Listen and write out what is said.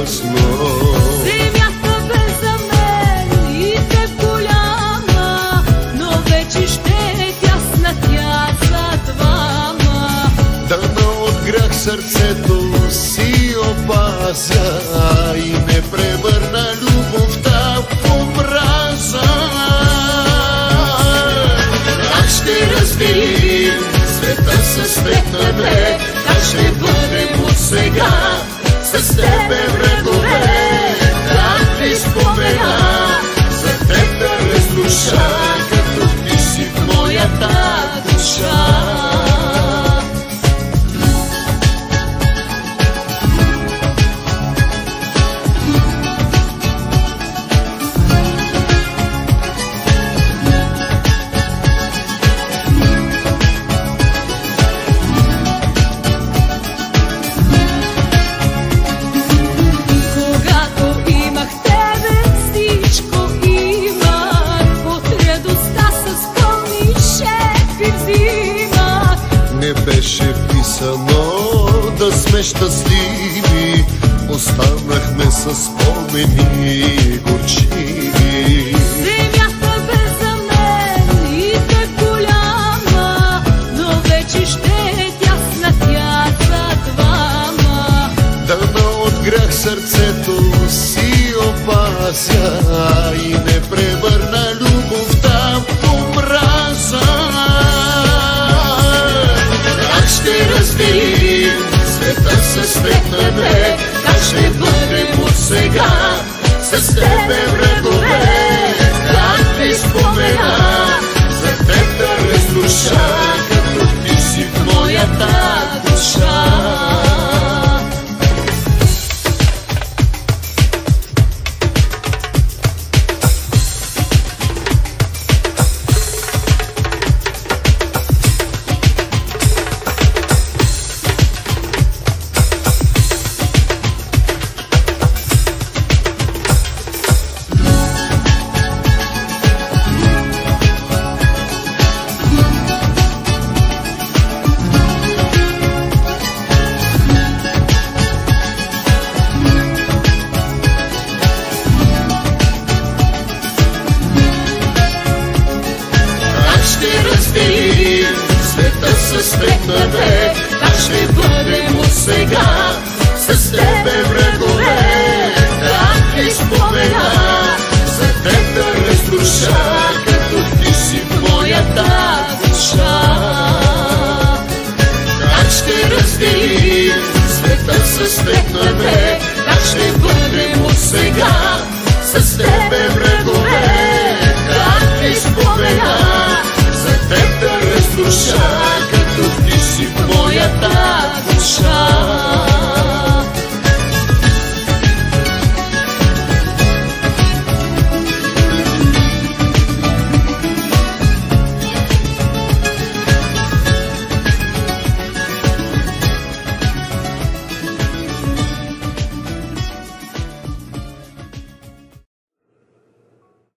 ясно. Земята бе за мен и теб голяма, но вече ще е тясна тя за двама. Дано от грях сърцето си опазя и не превърна любовта в омраза. Как ще разделим света със светлане, как ще бъдем от сега с тебе врагове? Как ти спомена за теб да разруша, като ти си в моята душа. Не беше писано да сме щастливи, останахме с спомени горчиви. Земята бе за мен и теб голяма, но вече ще е тясна тя за двама. Дано от грях сърцето си опазя и не превърна любовта в омраза. Ще разделим света със светлане, как ще бъдем от сега с тебе врагове? Как ти спомена за теб да разруша, като ти си в моята душа. Света със светлане, как ще бъдем от сега с тебе врагове? Как ти спомена за теб да разруша, като ти си в моята душа. Как ще разделим света със светлане, как ще бъдем от сега с тебе врагове? Как ти спомена за теб да разруша, като ти си в моята душа.